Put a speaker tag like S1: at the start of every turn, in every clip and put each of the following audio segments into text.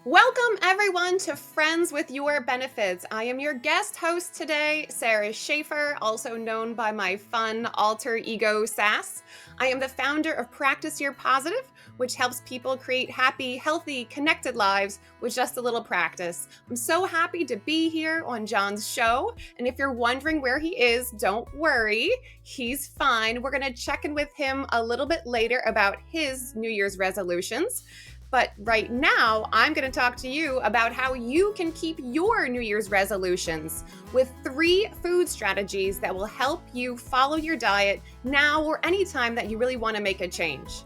S1: Welcome, everyone, to Friends with Your Benefits. I am your guest host today, Sara Schaeffer, also known by my fun alter ego, Sass. I am the founder of Practice Your Positive, which helps people create happy, healthy, connected lives with just a little practice. I'm so happy to be here on John's show. And if you're wondering where he is, don't worry, he's fine. We're going to check in with him a little bit later about his New Year's resolutions. But right now, I'm going to talk to you about how you can keep your New Year's resolutions with 3 food strategies that will help you follow your diet now or anytime that you really want to make a change.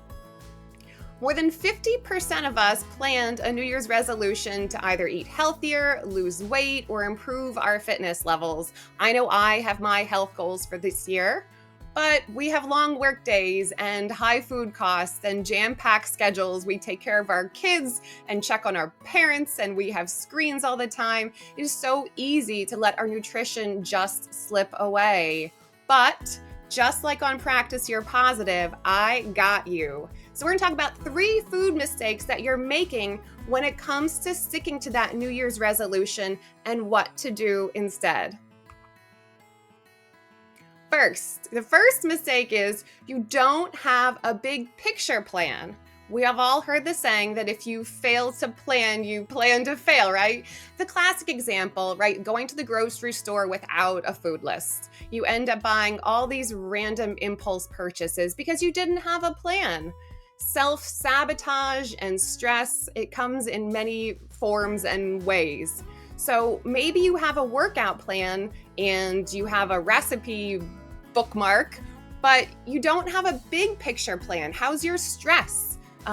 S1: More than 50% of us planned a New Year's resolution to either eat healthier, lose weight, or improve our fitness levels. I know I have my health goals for this year. But we have long work days and high food costs and jam-packed schedules. We take care of our kids and check on our parents, and we have screens all the time. It is so easy to let our nutrition just slip away. But just like on Practice Your Positive, I got you. So we're going to talk about 3 food mistakes that you're making when it comes to sticking to that New Year's resolution and what to do instead. The first mistake is you don't have a big picture plan. We have all heard the saying that if you fail to plan, you plan to fail, right? The classic example, right? Going to the grocery store without a food list. You end up buying all these random impulse purchases because you didn't have a plan. Self-sabotage and stress, it comes in many forms and ways. So maybe you have a workout plan and you have a recipe bookmark, but you don't have a big picture plan. How's your stress? Do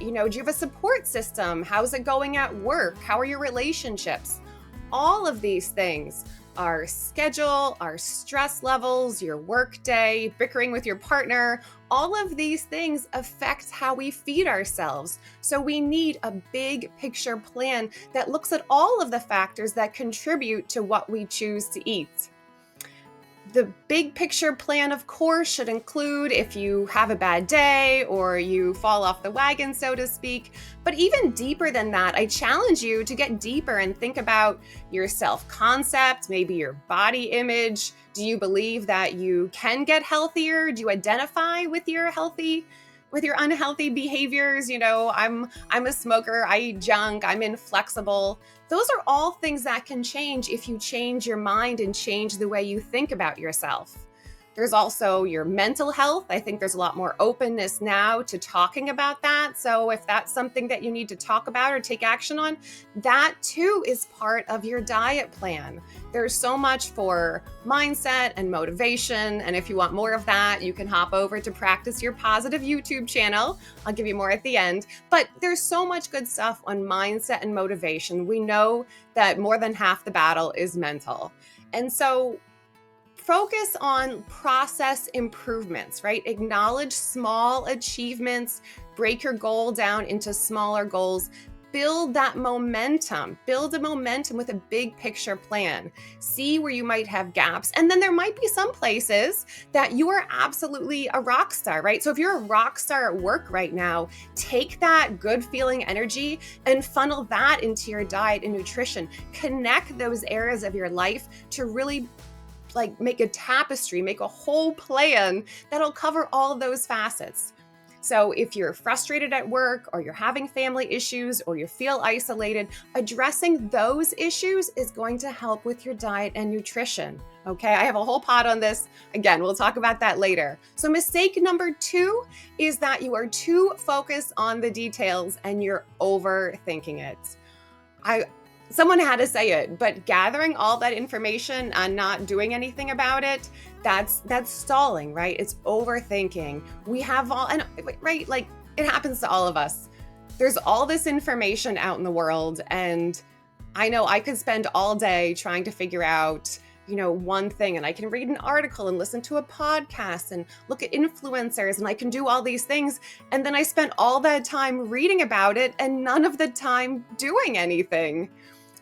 S1: you have a support system? How's it going at work? How are your relationships? All of these things, our schedule, our stress levels, your work day, bickering with your partner, all of these things affect how we feed ourselves. So we need a big picture plan that looks at all of the factors that contribute to what we choose to eat. The big picture plan, of course, should include if you have a bad day or you fall off the wagon, so to speak. But even deeper than that, I challenge you to get deeper and think about your self-concept, maybe your body image. Do you believe that you can get healthier? Do you identify with your unhealthy behaviors? I'm a smoker, I eat junk, I'm inflexible. Those are all things that can change if you change your mind and change the way you think about yourself. There's also your mental health. I think there's a lot more openness now to talking about that. So if that's something that you need to talk about or take action on, that too is part of your diet plan. There's so much for mindset and motivation. And if you want more of that, you can hop over to Practice Your Positive YouTube channel. I'll give you more at the end. But there's so much good stuff on mindset and motivation. We know that more than half the battle is mental. And so focus on process improvements, right? Acknowledge small achievements, break your goal down into smaller goals, build that momentum, build a momentum with a big picture plan. See where you might have gaps. And then there might be some places that you are absolutely a rock star, right? So if you're a rock star at work right now, take that good feeling energy and funnel that into your diet and nutrition. Connect those areas of your life to really make a tapestry, make a whole plan that'll cover all of those facets. So if you're frustrated at work or you're having family issues or you feel isolated, addressing those issues is going to help with your diet and nutrition. Okay, I have a whole pod on this. Again, we'll talk about that later. So mistake number 2 is that you are too focused on the details and you're overthinking it. Someone had to say it, but gathering all that information and not doing anything about it, that's stalling, right? It's overthinking. We have right? It happens to all of us. There's all this information out in the world, and I know I could spend all day trying to figure out, one thing, and I can read an article and listen to a podcast and look at influencers, and I can do all these things. And then I spent all that time reading about it and none of the time doing anything.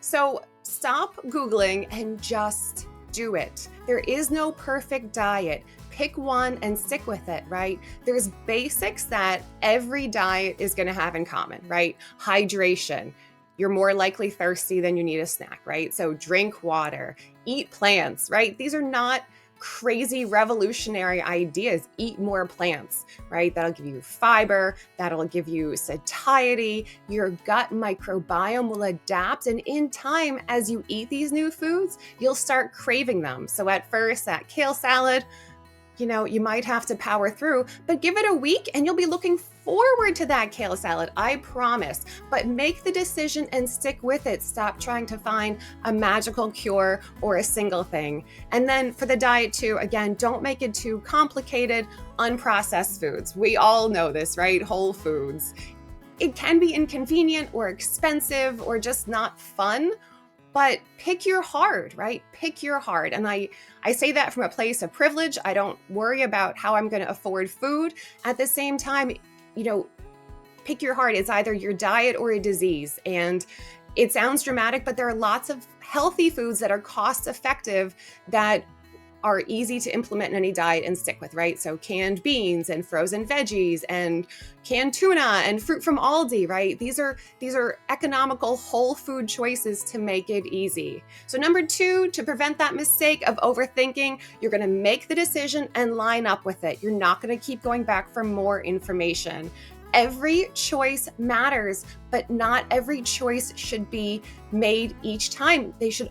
S1: So stop Googling and just do it. There is no perfect diet. Pick one and stick with it, right? There's basics that every diet is going to have in common, right? Hydration, you're more likely thirsty than you need a snack, right? So drink water, eat plants, right? These are not crazy revolutionary ideas. Eat more plants, right? That'll give you fiber, that'll give you satiety. Your gut microbiome will adapt. And in time, as you eat these new foods, you'll start craving them. So at first, that kale salad, you might have to power through, but give it a week and you'll be looking forward to that kale salad, I promise. But make the decision and stick with it. Stop trying to find a magical cure or a single thing. And then for the diet too, again, don't make it too complicated. Unprocessed foods. We all know this, right? Whole foods. It can be inconvenient or expensive or just not fun. But pick your heart, right? Pick your heart. And I say that from a place of privilege. I don't worry about how I'm going to afford food. At the same time, pick your heart. It's either your diet or a disease. And it sounds dramatic, but there are lots of healthy foods that are cost effective that are easy to implement in any diet and stick with, right? So canned beans and frozen veggies and canned tuna and fruit from Aldi, right? These are economical whole food choices to make it easy. So number 2, to prevent that mistake of overthinking, you're going to make the decision and line up with it. You're not going to keep going back for more information. Every choice matters, but not every choice should be made each time. They should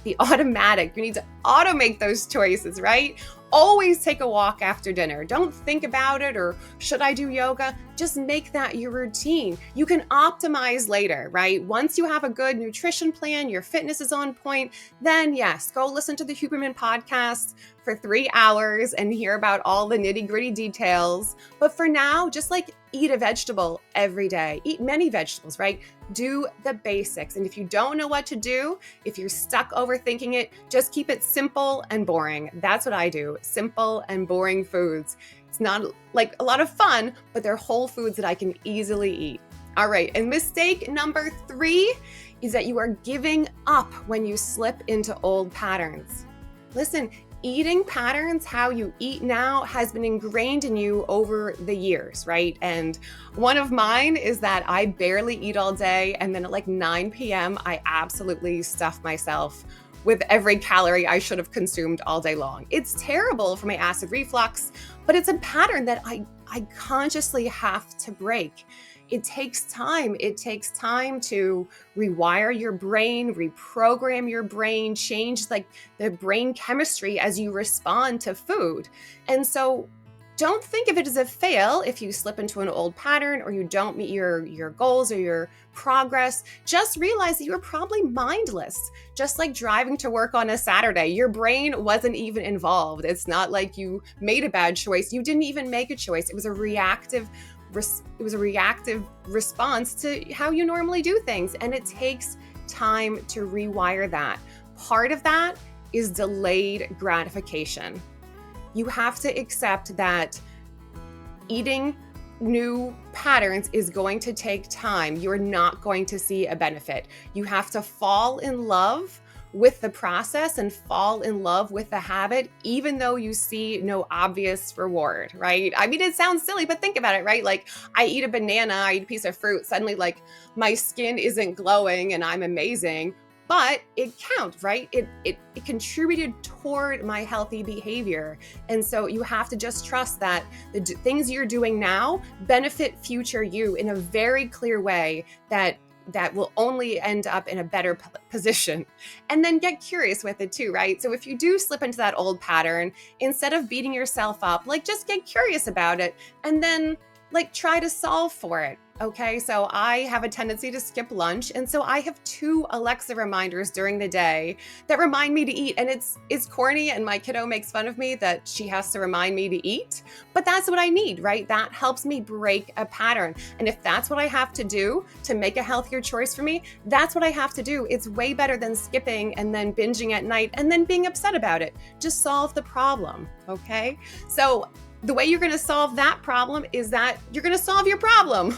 S1: be automatic. You need to automate those choices, right? Always take a walk after dinner. Don't think about it or should I do yoga? Just make that your routine. You can optimize later, right? Once you have a good nutrition plan, your fitness is on point, then yes, go listen to the Huberman podcast for 3 hours and hear about all the nitty-gritty details. But for now, just eat a vegetable every day. Eat many vegetables, right? Do the basics. And if you don't know what to do, if you're stuck overthinking it, just keep it simple and boring. That's what I do. Simple and boring foods. It's not a lot of fun, but they're whole foods that I can easily eat. All right. And mistake number 3 is that you are giving up when you slip into old patterns. Listen, eating patterns, how you eat now, has been ingrained in you over the years, right? And one of mine is that I barely eat all day, and then at 9 p.m., I absolutely stuff myself with every calorie I should have consumed all day long. It's terrible for my acid reflux, but it's a pattern that I consciously have to break. It takes time. It takes time to rewire your brain, reprogram your brain, change the brain chemistry as you respond to food. And so don't think of it as a fail if you slip into an old pattern or you don't meet your goals or your progress. Just realize that you were probably mindless. Just like driving to work on a Saturday, your brain wasn't even involved. It's not like you made a bad choice. You didn't even make a choice. It was a reactive response to how you normally do things. And it takes time to rewire that. Part of that is delayed gratification. You have to accept that eating new patterns is going to take time. You're not going to see a benefit. You have to fall in love with the process and fall in love with the habit, even though you see no obvious reward, right? I mean, it sounds silly, but think about it, right? I eat a banana, I eat a piece of fruit, suddenly my skin isn't glowing and I'm amazing, but it counts, right? It contributed toward my healthy behavior. And so you have to just trust that the things you're doing now benefit future you in a very clear way that will only end up in a better position. And then get curious with it too, right? So if you do slip into that old pattern, instead of beating yourself up, just get curious about it and then try to solve for it. Okay, so I have a tendency to skip lunch, and so I have 2 Alexa reminders during the day that remind me to eat. And it's corny, and my kiddo makes fun of me that she has to remind me to eat, but that's what I need, right? That helps me break a pattern. And if that's what I have to do to make a healthier choice for me, that's what I have to do. It's way better than skipping and then binging at night and then being upset about it. Just solve the problem, okay? So the way you're going to solve that problem is that you're going to solve your problem,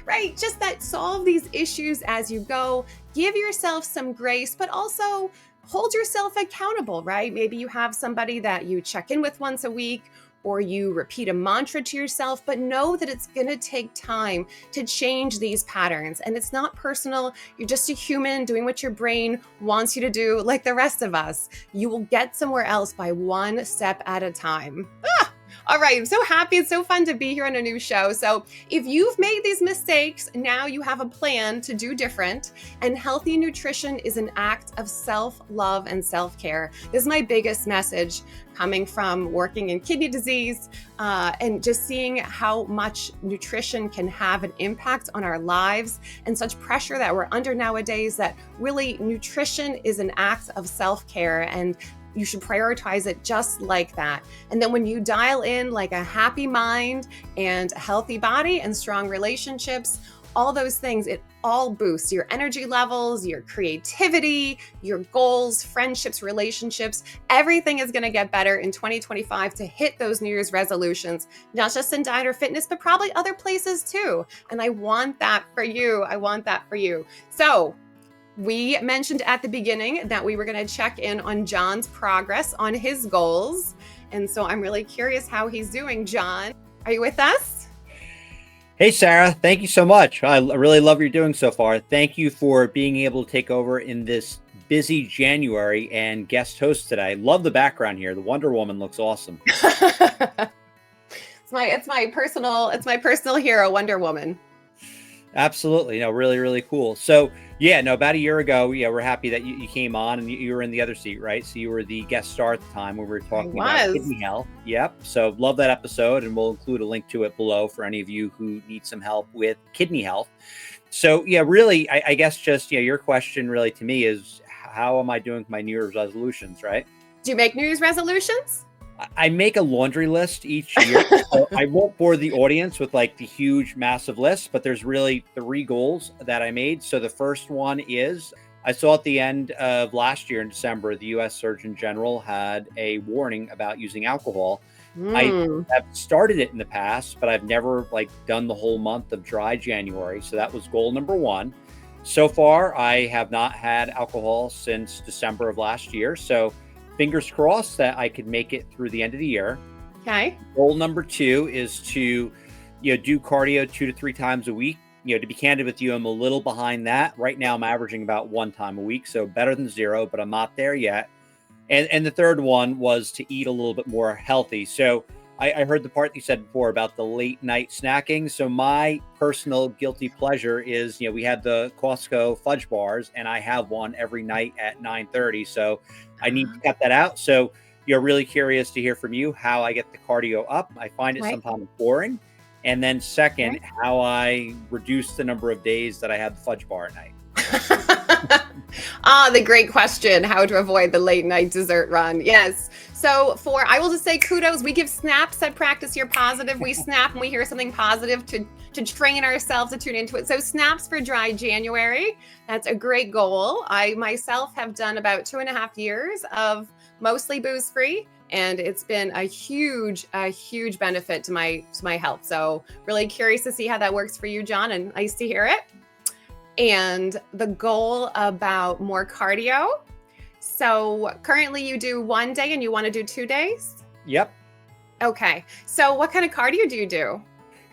S1: right? Just that solve these issues as you go. Give yourself some grace, but also hold yourself accountable, right? Maybe you have somebody that you check in with once a week, or you repeat a mantra to yourself, but know that it's going to take time to change these patterns. And it's not personal. You're just a human doing what your brain wants you to do, like the rest of us. You will get somewhere else by one step at a time. All right, I'm so happy. It's so fun to be here on a new show. So if you've made these mistakes, now you have a plan to do different. And healthy nutrition is an act of self-love and self-care. This is my biggest message coming from working in kidney disease and just seeing how much nutrition can have an impact on our lives and such pressure that we're under nowadays, that really nutrition is an act of self-care, and you should prioritize it just like that. And then when you dial in like a happy mind and a healthy body and strong relationships, all those things, it all boosts your energy levels, your creativity, your goals, friendships, relationships. Everything is going to get better in 2025 to hit those New Year's resolutions, not just in diet or fitness, but probably other places too. And I want that for you. I want that for you. So we mentioned at the beginning that we were going to check in on John's progress on his goals. And so I'm really curious how he's doing. John, are you with us?
S2: Hey, Sarah, thank you so much. I really love what you're doing so far. Thank you for being able to take over in this busy January and guest host today. Love the background here. The Wonder Woman looks awesome.
S1: It's my personal hero, Wonder Woman.
S2: Absolutely. No, really, really cool. So yeah, no, about a year ago, yeah, we're happy that you came on and you were in the other seat, right? So you were the guest star at the time when we were talking about kidney health. Yep. So love that episode, and we'll include a link to it below for any of you who need some help with kidney health. So yeah, really, I guess just, your question really to me is, how am I doing with my New Year's resolutions, right?
S1: Do you make New Year's resolutions?
S2: I make a laundry list each year. So I won't bore the audience with like the huge, massive list, but there's really 3 goals that I made. So the first one is, I saw at the end of last year in December, the U.S. Surgeon General had a warning about using alcohol. I have started it in the past, but I've never done the whole month of dry January. So that was goal number 1. So far, I have not had alcohol since December of last year. So fingers crossed that I could make it through the end of the year.
S1: Okay.
S2: Goal number 2 is to, do cardio 2 to 3 times a week. To be candid with you, I'm a little behind that. Right now, I'm averaging about 1 time a week, so better than 0, but I'm not there yet. And the third one was to eat a little bit more healthy. So I heard the part you said before about the late night snacking. So my personal guilty pleasure is, we had the Costco fudge bars, and I have one every night at 9:30. So I need to cut that out. So you're really curious to hear from you how I get the cardio up. I find it sometimes boring. And then second, how I reduce the number of days that I have the fudge bar at night.
S1: The great question, how to avoid the late night dessert run. Yes. So I will just say kudos. We give snaps at Practice Your Positive. We snap when we hear something positive to train ourselves to tune into it. So snaps for dry January. That's a great goal. I myself have done about 2.5 years of mostly booze free, and it's been a huge benefit to my health. So really curious to see how that works for you, John, and nice to hear it. And the goal about more cardio. So currently you do 1 day and you want to do 2 days?
S2: Yep.
S1: Okay. So what kind of cardio do you do?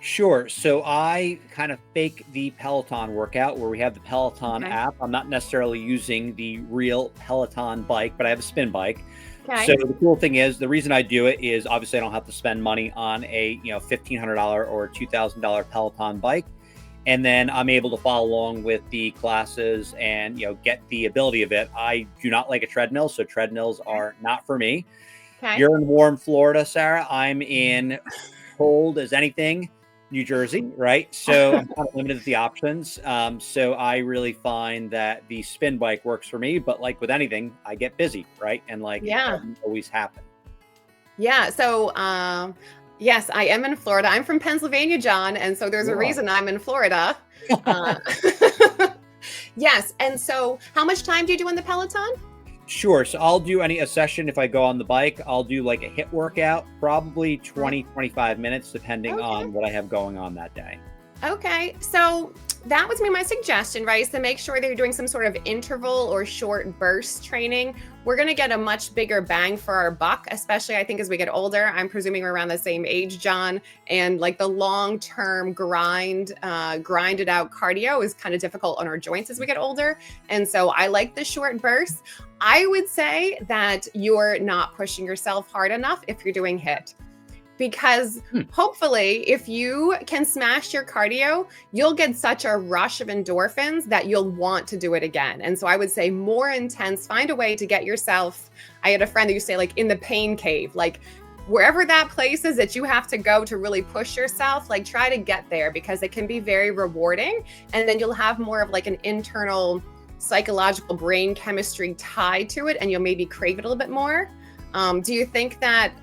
S2: Sure. So I kind of fake the Peloton workout where we have the Peloton app. I'm not necessarily using the real Peloton bike, but I have a spin bike. Okay. So the cool thing is, the reason I do it is obviously I don't have to spend money on a $1,500 or $2,000 Peloton bike. And then I'm able to follow along with the classes and, get the ability of it. I do not like a treadmill, so treadmills are not for me. Okay. You're in warm Florida, Sarah. I'm in cold as anything, New Jersey, right? So I'm kind of limited with the options. So I really find that the spin bike works for me. But like with anything, I get busy, right? And it doesn't always happen.
S1: Yeah. So yes, I am in Florida. I'm from Pennsylvania, John. And so there's a reason I'm in Florida. Yes. And so how much time do you do on the Peloton?
S2: Sure. So I'll do a session. If I go on the bike, I'll do like a HIIT workout, probably 20, 25 minutes, depending on what I have going on that day.
S1: Okay. So that was my suggestion, right? So make sure that you're doing some sort of interval or short burst training. We're going to get a much bigger bang for our buck, especially I think as we get older. I'm presuming we're around the same age, John. And like the long-term grinded out cardio is kind of difficult on our joints as we get older. And so I like the short bursts. I would say that you're not pushing yourself hard enough if you're doing HIIT. Because hopefully if you can smash your cardio, you'll get such a rush of endorphins that you'll want to do it again. And so I would say more intense, find a way to get yourself. I had a friend that used to say like in the pain cave, like wherever that place is that you have to go to really push yourself, like try to get there because it can be very rewarding. And then you'll have more of like an internal psychological brain chemistry tied to it and you'll maybe crave it a little bit more. Do you think that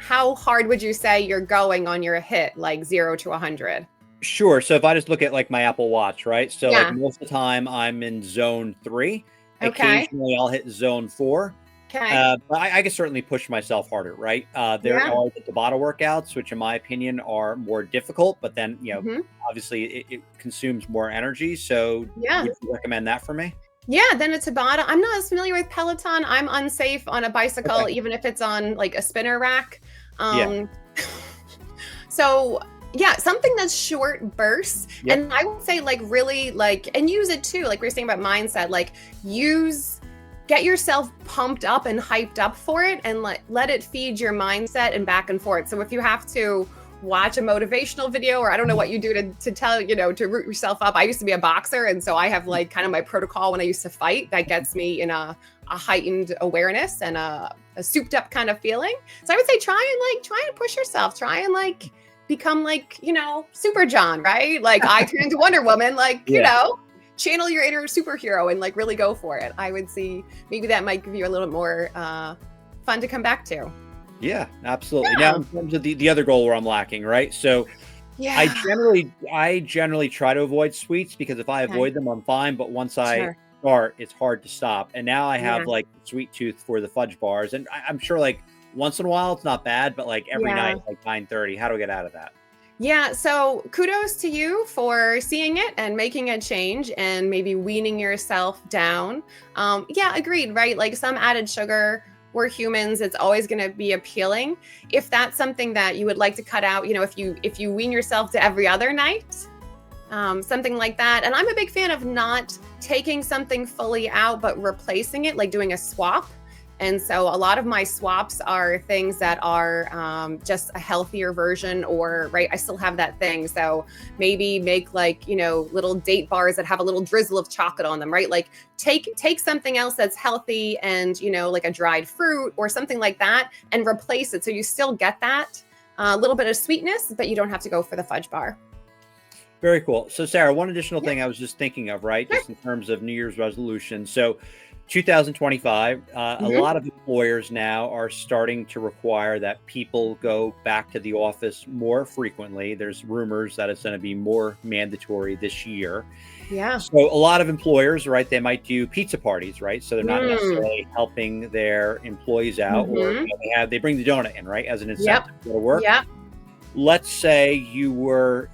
S1: how hard would you say you're going on your HIIT, like 0 to 100?
S2: Sure. So if I just look at like my Apple Watch, right? So
S1: Yeah.
S2: like most of the time I'm in zone 3.
S1: Okay.
S2: Occasionally I'll hit zone 4.
S1: Okay.
S2: But I can certainly push myself harder, right? There
S1: Yeah.
S2: are the Tabata workouts, which in my opinion are more difficult, but then,
S1: Mhm.
S2: obviously it consumes more energy. So
S1: Yeah.
S2: would you recommend that for me?
S1: Yeah, then a Tabata. I'm not as familiar with Peloton. I'm unsafe on a bicycle,
S2: Okay.
S1: even if it's on like a spinner rack.
S2: Yeah.
S1: Um, so yeah, something that's short bursts.
S2: Yep.
S1: And I would say like really like, and use it too, like we are saying about mindset, like get yourself pumped up and hyped up for it and let it feed your mindset and back and forth. So if you have to watch a motivational video or I don't know what you do to tell, to root yourself up. I used to be a boxer. And so I have like kind of my protocol when I used to fight that gets me in a heightened awareness and a souped up kind of feeling. So I would say try and push yourself, try and like become like, Super John, right? Like I turn into Wonder Woman, like,
S2: Yeah.
S1: channel your inner superhero and like really go for it. I would see maybe that might give you a little more fun to come back to.
S2: Yeah, absolutely.
S1: Yeah.
S2: Now, in terms of the other goal where I'm lacking, right? So
S1: Yeah.
S2: I generally try to avoid sweets because if I
S1: Okay.
S2: avoid them, I'm fine. But once I
S1: Sure.
S2: start, it's hard to stop. And now I
S1: Yeah.
S2: have like sweet tooth for the fudge bars, and I'm sure like once in a while it's not bad, but like every
S1: Yeah.
S2: night, like 9:30, how do I get out of that?
S1: Yeah, so kudos to you for seeing it and making a change and maybe weaning yourself down. Yeah, agreed, right? Like some added sugar, we're humans, it's always going to be appealing. If that's something that you would like to cut out, if you wean yourself to every other night, something like that. And I'm a big fan of not taking something fully out, but replacing it, like doing a swap. And so a lot of my swaps are things that are just a healthier version or, right, I still have that thing. So maybe make like, little date bars that have a little drizzle of chocolate on them, right? Like take something else that's healthy and, like a dried fruit or something like that and replace it. So you still get that little bit of sweetness, but you don't have to go for the fudge bar.
S2: Very cool. So Sarah, one additional
S1: Yeah.
S2: thing I was just thinking of, right?
S1: Sure.
S2: Just in terms of New Year's resolution. So 2025, a
S1: Mhm.
S2: lot of employers now are starting to require that people go back to the office more frequently. There's rumors that it's going to be more mandatory this year.
S1: Yeah.
S2: So a lot of employers, right, they might do pizza parties, right? So they're not
S1: Mm.
S2: necessarily helping their employees out, or
S1: Mhm.
S2: they bring the donut in, right, as an
S1: Yep.
S2: incentive to go to work.
S1: Yep.
S2: Let's say you were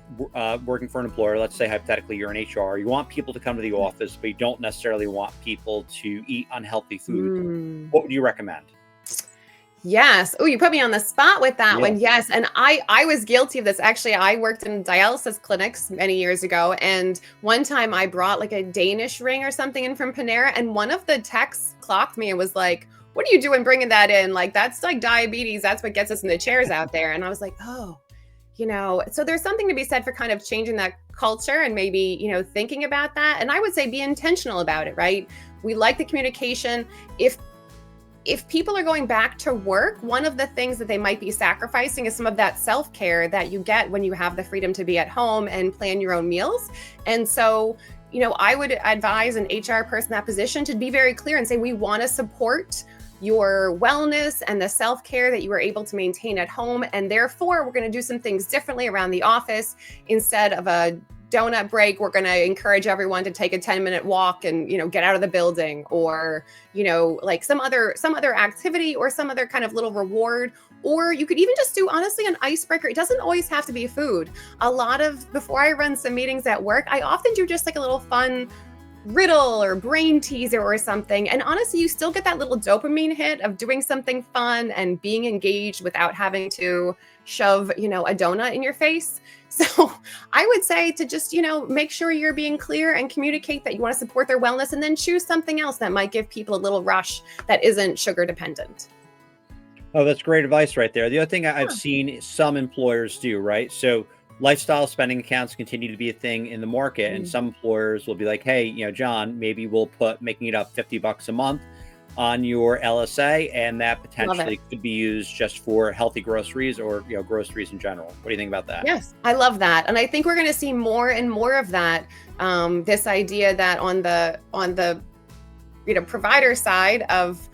S2: working for an employer. Let's say hypothetically you're in HR. You want people to come to the office, but you don't necessarily want people to eat unhealthy food.
S1: Mm.
S2: What would you recommend?
S1: Yes. Oh, you put me on the spot with that
S2: Yeah.
S1: one. Yes. And I was guilty of this. Actually, I worked in dialysis clinics many years ago. And one time I brought like a Danish ring or something in from Panera. And one of the techs clocked me and was like, "What are you doing bringing that in? Like, that's like diabetes. That's what gets us in the chairs out there." And I was like, oh, so there's something to be said for kind of changing that culture and maybe, thinking about that. And I would say be intentional about it, right? We like the communication. If people are going back to work, one of the things that they might be sacrificing is some of that self-care that you get when you have the freedom to be at home and plan your own meals. And so, I would advise an HR person in that position to be very clear and say, we want to support your wellness and the self-care that you were able to maintain at home. And therefore, we're going to do some things differently around the office. Instead of a donut break, we're going to encourage everyone to take a 10-minute walk and, get out of the building, or, like some other activity or some other kind of little reward. Or you could even just do, honestly, an icebreaker. It doesn't always have to be food. Before I run some meetings at work, I often do just like a little fun riddle or brain teaser or something. And honestly, you still get that little dopamine hit of doing something fun and being engaged without having to shove, a donut in your face. So I would say to just, make sure you're being clear and communicate that you want to support their wellness, and then choose something else that might give people a little rush that isn't sugar dependent.
S2: Oh, that's great advice right there. The other thing I've seen some employers do, right? So lifestyle spending accounts continue to be a thing in the market, and some employers will be like, hey, John, maybe we'll put making it up $50 a month on your LSA, and that potentially could be used just for healthy groceries or groceries in general. What do you think about that?
S1: Yes, I love that, and I think we're going to see more and more of that. This idea that on the provider side of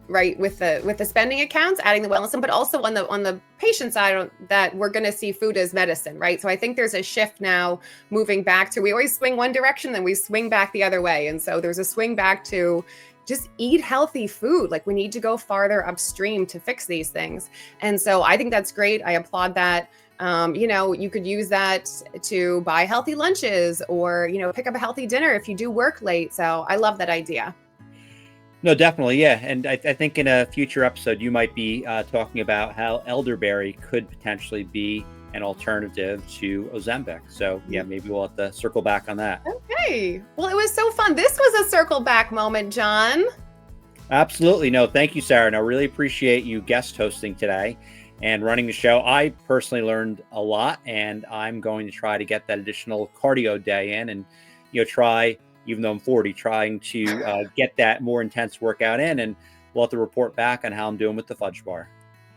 S1: right, with the spending accounts, adding the wellness, but also on the patient side, that we're going to see food as medicine, right? So I think there's a shift now, moving back to, we always swing one direction, then we swing back the other way. And so there's a swing back to just eat healthy food. Like, we need to go farther upstream to fix these things. And so I think that's great. I applaud that. You could use that to buy healthy lunches, or, pick up a healthy dinner if you do work late. So I love that idea.
S2: No, definitely. Yeah. And I think in a future episode, you might be talking about how elderberry could potentially be an alternative to Ozempic. So yeah, maybe we'll have to circle back on that.
S1: Okay. Well, it was so fun. This was a circle back moment, John.
S2: Absolutely. No, thank you, Sarah. And I really appreciate you guest hosting today and running the show. I personally learned a lot, and I'm going to try to get that additional cardio day in, and, try, even though I'm 40, trying to get that more intense workout in, and we'll have to report back on how I'm doing with the fudge bar.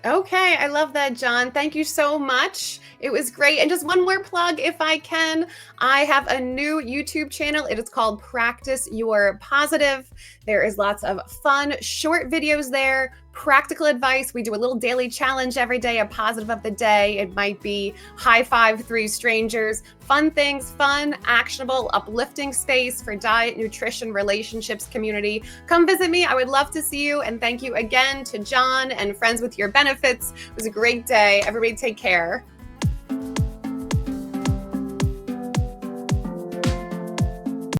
S1: Okay, I love that, John. Thank you so much. It was great. And just one more plug, if I can. I have a new YouTube channel. It is called Practice Your Positive. There is lots of fun, short videos there, practical advice. We do a little daily challenge every day, a positive of the day. It might be high five 3 strangers, fun things, fun, actionable, uplifting space for diet, nutrition, relationships, community. Come visit me. I would love to see you. And thank you again to John and Friends with Your Benefits. It was a great day. Everybody take care.